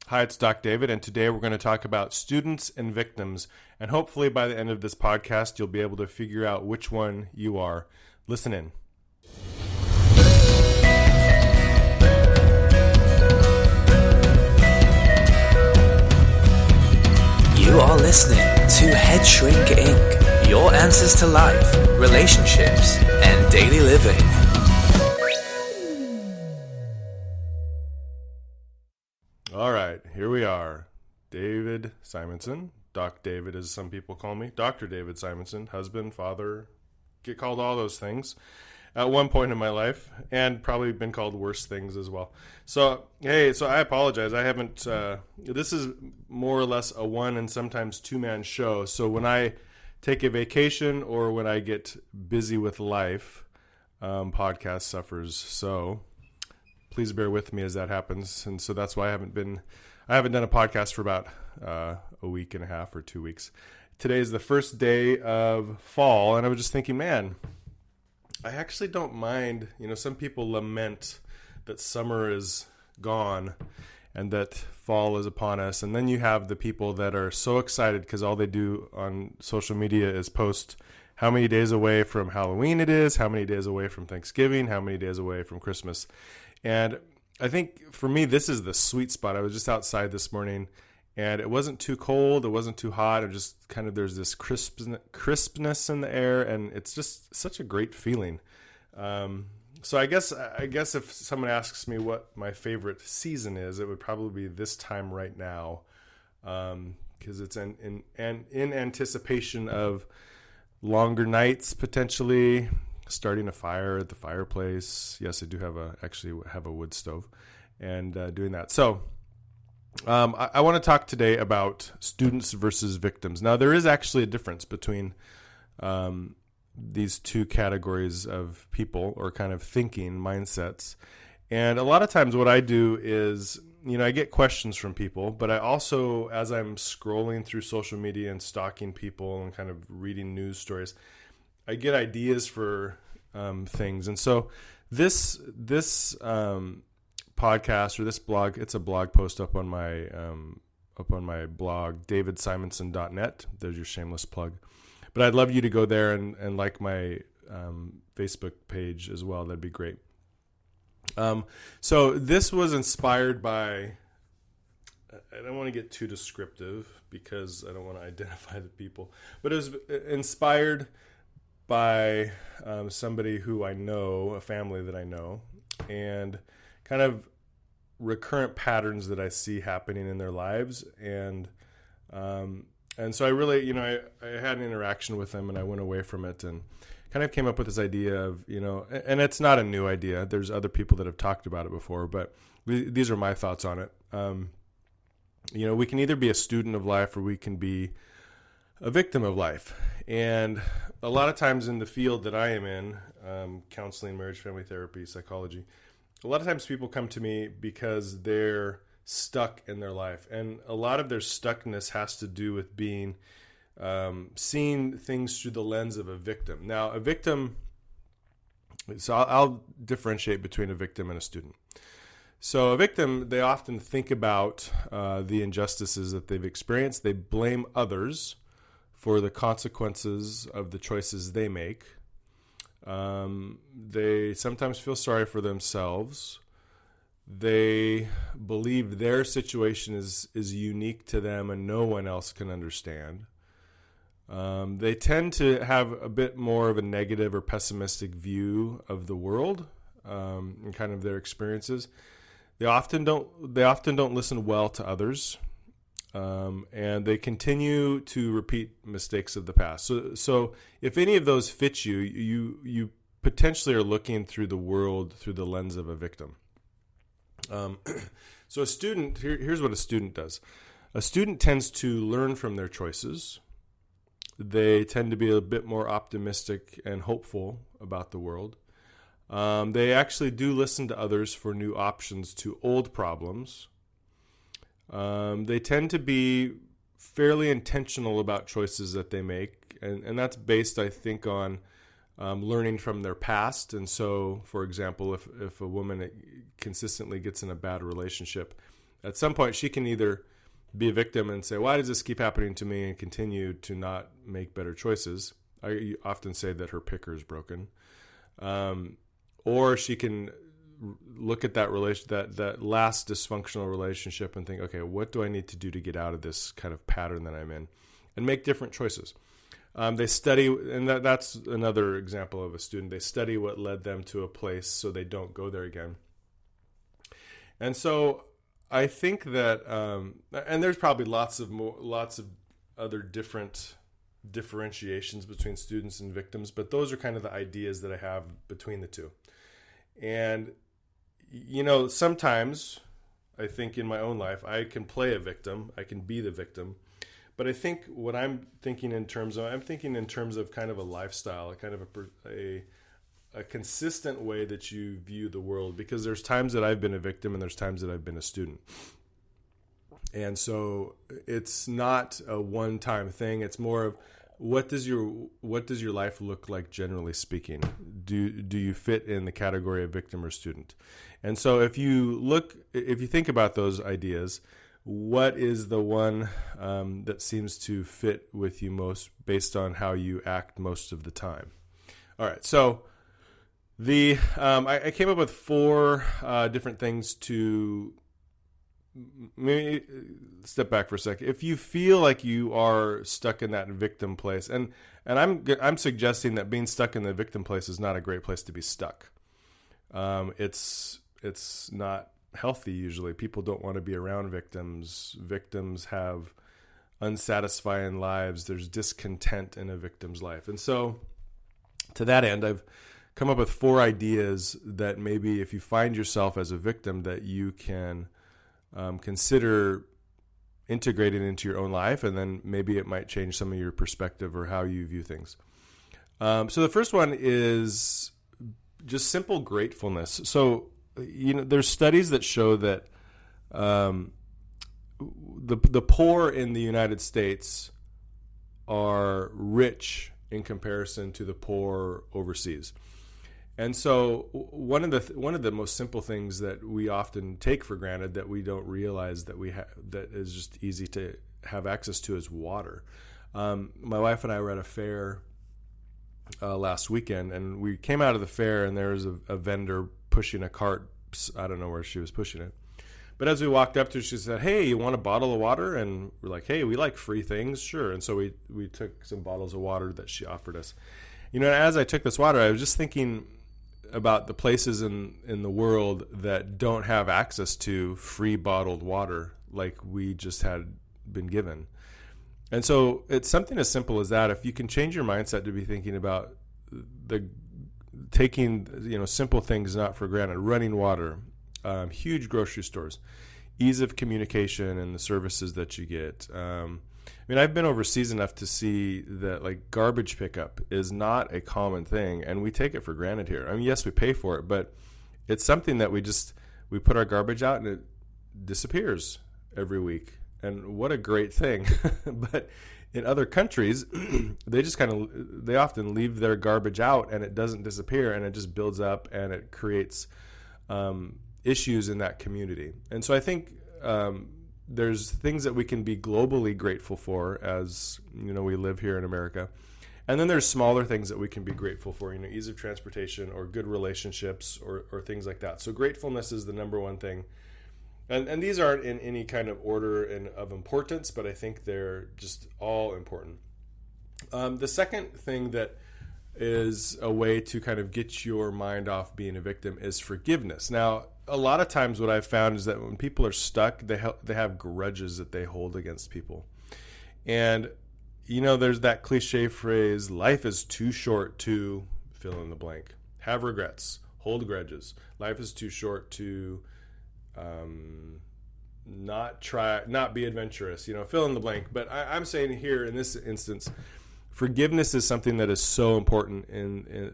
Hi, it's Doc David, and today we're going to talk about students and victims. And hopefully by the end of this podcast, you'll be able to figure out which one you are. Listen in. You are listening to Head Shrink Inc., your answers to life, relationships, and daily living. All right, here we are. David Simonson, Doc David as some people call me, Dr. David Simonson, husband, father, get called all those things at one point in my life, and probably been called worse things as well. So, hey, I apologize. I haven't, this is more or less a one and sometimes two-man show. So when I take a vacation or when I get busy with life, podcast suffers. So please bear with me as that happens. And so that's why I haven't done a podcast for about a week and a half or 2 weeks. Today is the first day of fall, and I was just thinking, man, I actually don't mind. You know, some people lament that summer is gone and that fall is upon us. And then you have the people that are so excited because all they do on social media is post how many days away from Halloween it is, how many days away from Thanksgiving, how many days away from Christmas. And I think for me, this is the sweet spot. I was just outside this morning and it wasn't too cold. It wasn't too hot. It just kind of, there's this crispness in the air, and it's just such a great feeling. So I guess if someone asks me what my favorite season is, it would probably be this time right now. Cause it's in anticipation of longer nights, potentially starting a fire at the fireplace. Yes, I do actually have a wood stove, and doing that. So I want to talk today about students versus victims. Now, there is actually a difference between these two categories of people, or kind of thinking mindsets. And a lot of times what I do is, I get questions from people, but I also, as I'm scrolling through social media and stalking people and kind of reading news stories, I get ideas for things. And so this podcast, or this blog, it's a blog post up on my blog, davidsimonson.net. There's your shameless plug. But I'd love you to go there and like my Facebook page as well. That'd be great. So this was inspired by, I don't want to get too descriptive because I don't want to identify the people, but it was inspired by somebody who I know, a family that I know, and kind of recurrent patterns that I see happening in their lives. And so I really, I had an interaction with them, and I went away from it and kind of came up with this idea of, and it's not a new idea. There's other people that have talked about it before, but these are my thoughts on it. We can either be a student of life or we can be a victim of life. And a lot of times in the field that I am in, counseling, marriage, family therapy, psychology, a lot of times people come to me because they're stuck in their life. And a lot of their stuckness has to do with being, seeing things through the lens of a victim. Now, a victim, so I'll differentiate between a victim and a student. So a victim, they often think about the injustices that they've experienced. They blame others for the consequences of the choices they make. They sometimes feel sorry for themselves. They believe their situation is unique to them and no one else can understand. They tend to have a bit more of a negative or pessimistic view of the world, and kind of their experiences. They often don't listen well to others. And they continue to repeat mistakes of the past. So if any of those fit you, you potentially are looking through the world through the lens of a victim. So a student, here's what a student does. A student tends to learn from their choices. They tend to be a bit more optimistic and hopeful about the world. They actually do listen to others for new options to old problems. They tend to be fairly intentional about choices that they make, and that's based, I think, on learning from their past. And so, for example, if a woman consistently gets in a bad relationship, at some point she can either be a victim and say, why does this keep happening to me, and continue to not make better choices. I often say that her picker is broken. Or she can look at that that last dysfunctional relationship and think, okay, what do I need to do to get out of this kind of pattern that I'm in, and make different choices. They study, and that's another example of a student. They study what led them to a place so they don't go there again. And so I think that, and there's probably lots of other different differentiations between students and victims, but those are kind of the ideas that I have between the two. And, sometimes I think in my own life, I can play a victim, I can be the victim. But I think what I'm thinking in terms of kind of a lifestyle, a kind of a consistent way that you view the world, because there's times that I've been a victim and there's times that I've been a student. And so it's not a one-time thing. It's more of, what does your life look like, generally speaking? Do you fit in the category of victim or student? And so if you think about those ideas, what is the one that seems to fit with you most based on how you act most of the time? All right, so I came up with 4 different things to maybe step back for a second. If you feel like you are stuck in that victim place, and I'm suggesting that being stuck in the victim place is not a great place to be stuck. It's not healthy. Usually people don't want to be around victims. Victims have unsatisfying lives. There's discontent in a victim's life. And so to that end, I've come up with 4 ideas that maybe if you find yourself as a victim, that you can consider integrating into your own life, and then maybe it might change some of your perspective or how you view things. So the first one is just simple gratefulness. So there's studies that show that the poor in the United States are rich in comparison to the poor overseas. And so one of the most simple things that we often take for granted, that we don't realize that that is just easy to have access to, is water. My wife and I were at a fair last weekend, and we came out of the fair, and there was a vendor pushing a cart. I don't know where she was pushing it. But as we walked up to her, she said, "Hey, you want a bottle of water?" And we're like, "Hey, we like free things." Sure. And so we took some bottles of water that she offered us. As I took this water, I was just thinking about the places in the world that don't have access to free bottled water like we just had been given. And so it's something as simple as that. If you can change your mindset to be thinking about taking simple things not for granted, running water, huge grocery stores, ease of communication and the services that you get. I've been overseas enough to see that garbage pickup is not a common thing, and we take it for granted here. Yes, we pay for it, but it's something that we put our garbage out and it disappears every week. And what a great thing. But in other countries, they often leave their garbage out and it doesn't disappear, and it just builds up and it creates issues in that community. And so I think there's things that we can be globally grateful for, as we live here in America. And then there's smaller things that we can be grateful for, ease of transportation or good relationships or things like that. So gratefulness is the number one thing. And these aren't in any kind of order and of importance, but I think they're just all important. The second thing that is a way to kind of get your mind off being a victim is forgiveness. Now, a lot of times what I've found is that when people are stuck, they have grudges that they hold against people. And, there's that cliche phrase, life is too short to fill in the blank. Have regrets, hold grudges. Life is too short to not be adventurous, fill in the blank. But I'm saying here in this instance, forgiveness is something that is so important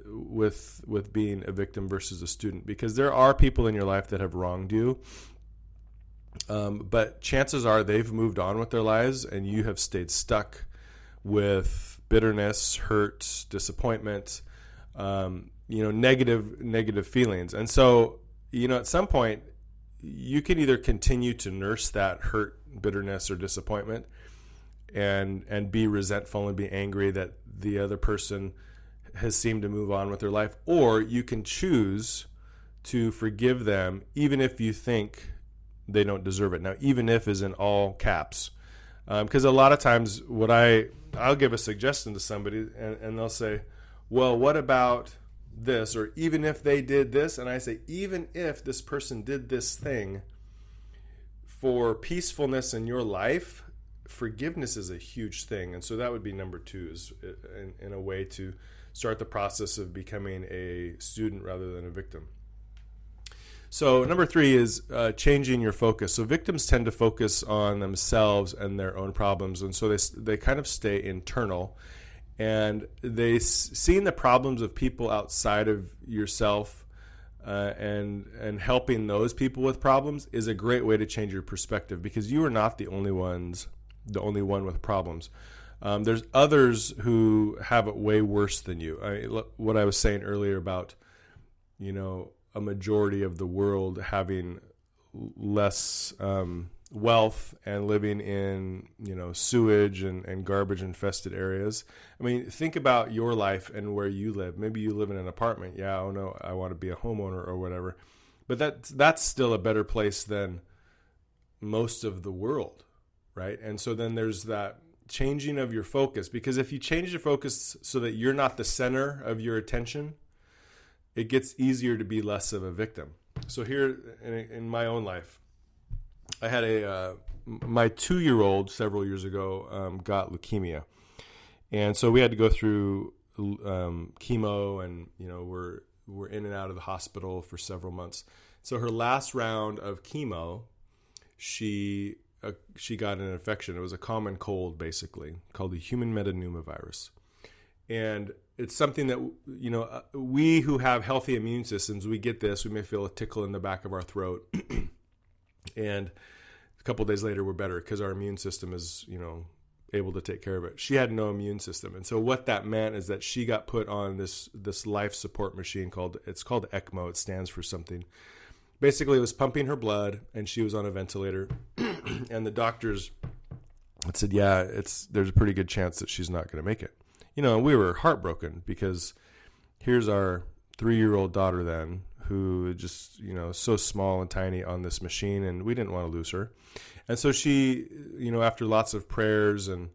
with being a victim versus a student, because there are people in your life that have wronged you, but chances are they've moved on with their lives and you have stayed stuck with bitterness, hurt, disappointment, negative feelings. And so, at some point, you can either continue to nurse that hurt, bitterness, or disappointment and be resentful and be angry that the other person has seemed to move on with their life, or you can choose to forgive them even if you think they don't deserve it. Now, even if is in all caps, because a lot of times I'll give a suggestion to somebody and they'll say, well, what about this? Or even if they did this, and I say, even if this person did this thing for peacefulness in your life, forgiveness is a huge thing. And so that would be number 2, is in a way to start the process of becoming a student rather than a victim. So number 3 is changing your focus. So victims tend to focus on themselves and their own problems, and so they kind of stay internal, and seeing the problems of people outside of yourself and helping those people with problems is a great way to change your perspective, because you are not the only one with problems. There's others who have it way worse than you. What I was saying earlier about, a majority of the world having less wealth and living in, sewage and garbage infested areas. I mean, think about your life and where you live. Maybe you live in an apartment. Yeah, oh no, I want to be a homeowner or whatever. But that's still a better place than most of the world, right? And so then there's that changing of your focus, because if you change your focus so that you're not the center of your attention, it gets easier to be less of a victim. So here in my own life, I had my 2-year-old several years ago got leukemia. And so we had to go through chemo, and, we're in and out of the hospital for several months. So her last round of chemo, she got an infection. It was a common cold, basically, called the human metapneumovirus. And it's something that, we who have healthy immune systems, we get this. We may feel a tickle in the back of our throat. And a couple of days later, we're better because our immune system is, able to take care of it. She had no immune system. And so what that meant is that she got put on this life support machine called ECMO. It stands for something. Basically, it was pumping her blood, and she was on a ventilator. And the doctors said, yeah, there's a pretty good chance that she's not going to make it. And we were heartbroken, because here's our 3-year-old daughter then, who just, so small and tiny on this machine, and we didn't want to lose her. And so she, after lots of prayers and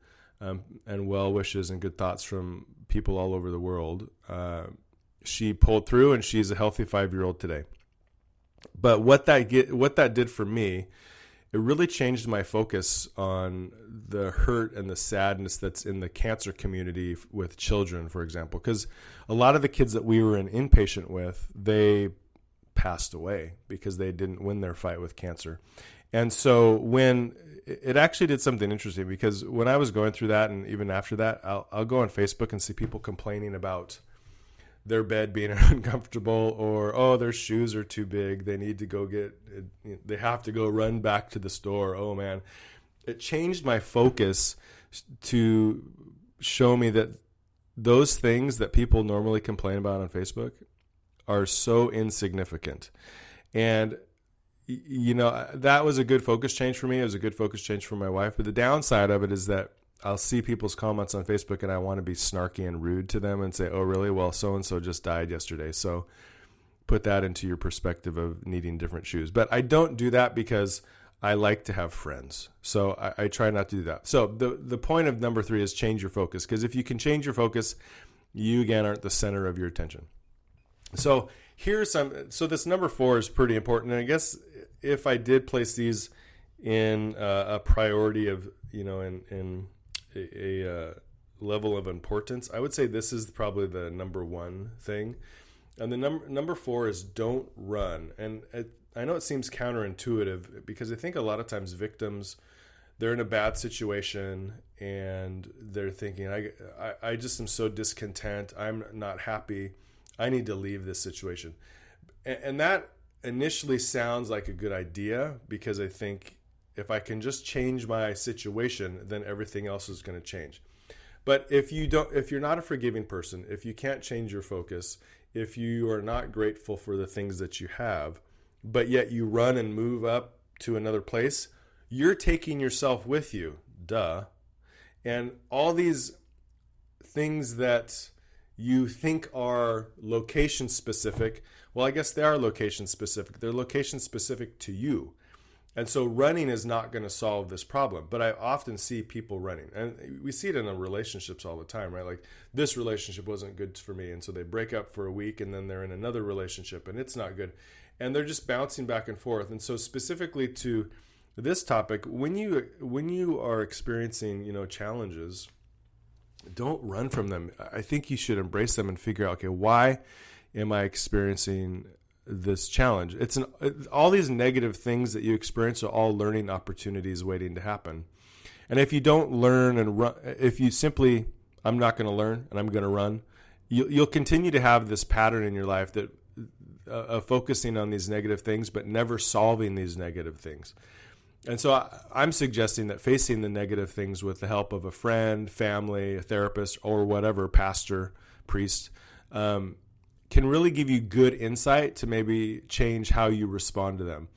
well wishes and good thoughts from people all over the world, she pulled through, and she's a healthy 5-year-old today. But what that did for me, it really changed my focus on the hurt and the sadness that's in the cancer community with children, for example. Because a lot of the kids that we were an inpatient with, they passed away because they didn't win their fight with cancer. And so when it actually did something interesting, because when I was going through that, and even after that, I'll go on Facebook and see people complaining about their bed being uncomfortable, or, their shoes are too big. They need to they have to go run back to the store. Oh man, it changed my focus to show me that those things that people normally complain about on Facebook are so insignificant. And, that was a good focus change for me. It was a good focus change for my wife. But the downside of it is that I'll see people's comments on Facebook, and I want to be snarky and rude to them and say, oh, really? Well, so-and-so just died yesterday. So put that into your perspective of needing different shoes. But I don't do that because I like to have friends. So I try not to do that. So the point of number 3 is change your focus, because if you can change your focus, you, again, aren't the center of your attention. So so this number 4 is pretty important. And I guess if I did place these in a priority of, in a level of importance, I would say this is probably the number 1 thing. And the number 4 is don't run. And I know it seems counterintuitive, because I think a lot of times victims, they're in a bad situation and they're thinking, I just am so discontent. I'm not happy. I need to leave this situation. And that initially sounds like a good idea, because I think if I can just change my situation, then everything else is going to change. But if you're not a forgiving person, if you can't change your focus, if you are not grateful for the things that you have, but yet you run and move up to another place, you're taking yourself with you. Duh. And all these things that you think are location specific, well, I guess they are location specific. They're location specific to you. And so running is not going to solve this problem. But I often see people running. And we see it in the relationships all the time, right? Like, this relationship wasn't good for me. And so they break up for a week and then they're in another relationship and it's not good. And they're just bouncing back and forth. And so specifically to this topic, when you are experiencing, challenges, don't run from them. I think you should embrace them and figure out, okay, why am I experiencing this challenge? All these negative things that you experience are all learning opportunities waiting to happen. And if you don't learn and run, if you simply, I'm not going to learn and I'm going to run, you'll continue to have this pattern in your life that of focusing on these negative things, but never solving these negative things. And so I'm suggesting that facing the negative things with the help of a friend, family, a therapist, or whatever, pastor, priest, can really give you good insight to maybe change how you respond to them.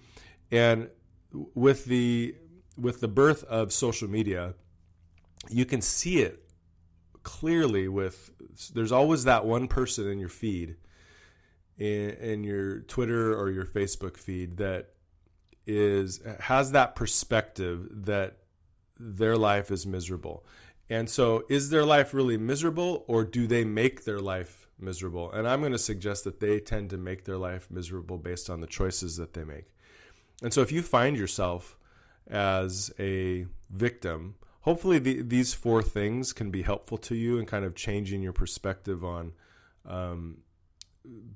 And with the birth of social media, you can see it clearly there's always that one person in your feed, in your Twitter or your Facebook feed, that has that perspective that their life is miserable. And so is their life really miserable, or do they make their life miserable? And I'm going to suggest that they tend to make their life miserable based on the choices that they make. And so if you find yourself as a victim, hopefully these 4 things can be helpful to you in kind of changing your perspective on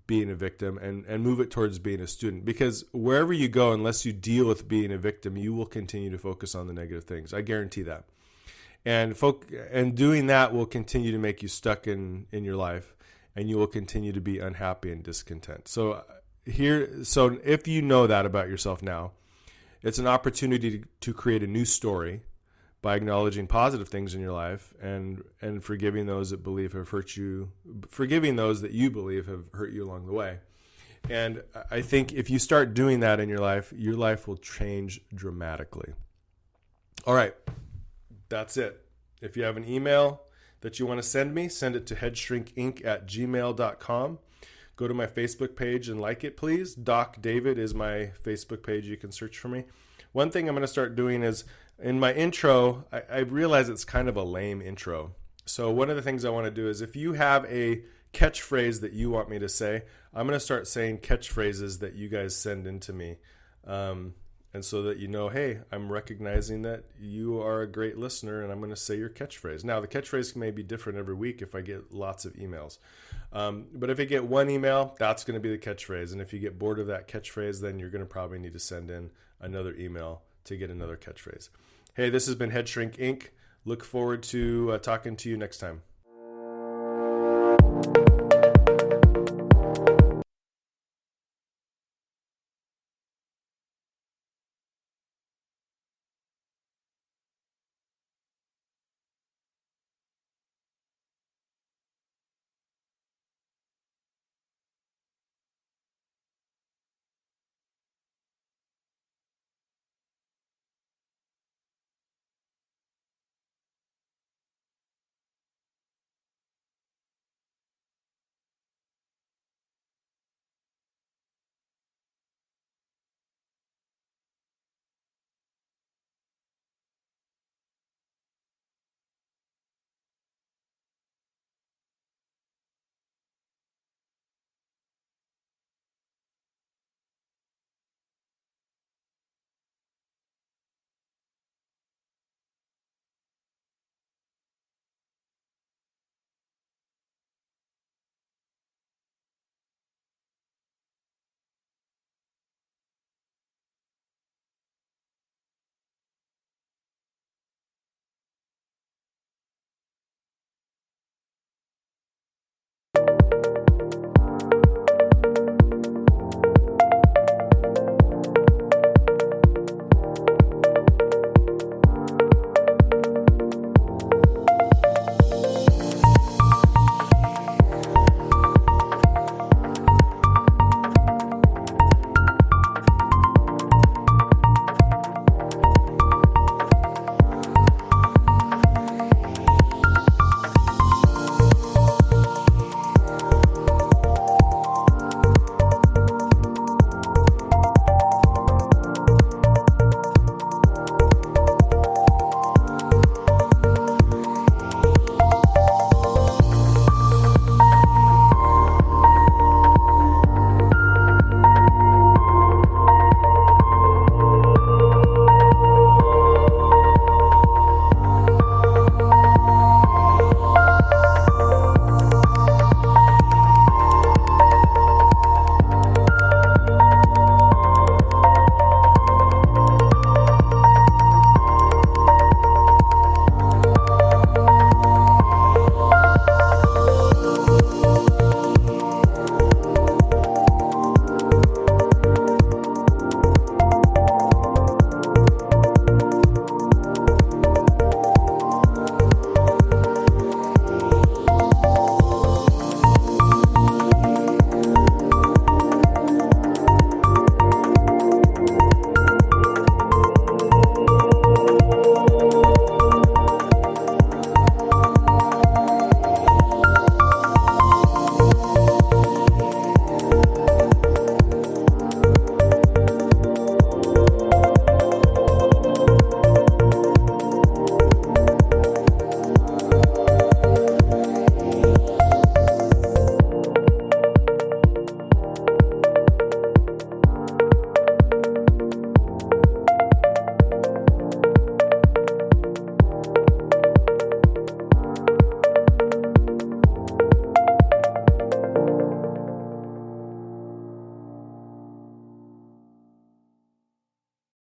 being a victim and move it towards being a student. Because wherever you go, unless you deal with being a victim, you will continue to focus on the negative things. I guarantee that. And doing that will continue to make you stuck in your life, and you will continue to be unhappy and discontent. So if you know that about yourself now, it's an opportunity to create a new story by acknowledging positive things in your life and forgiving those that believe have hurt you, forgiving those that you believe have hurt you along the way. And I think if you start doing that in your life will change dramatically. All right, that's it. If you have an email that you want to send me, send it to headshrinkinc@gmail.com. Go to my Facebook page and like it, please. Doc David is my Facebook page. You can search for me. One thing I'm going to start doing is, in my intro, I realize it's kind of a lame intro. So one of the things I want to do is, if you have a catchphrase that you want me to say, I'm going to start saying catchphrases that you guys send in to me. And so that hey, I'm recognizing that you are a great listener, and I'm going to say your catchphrase. Now, the catchphrase may be different every week if I get lots of emails. But if I get one email, that's going to be the catchphrase. And if you get bored of that catchphrase, then you're going to probably need to send in another email to get another catchphrase. Hey, this has been Head Shrink Inc. Look forward to talking to you next time.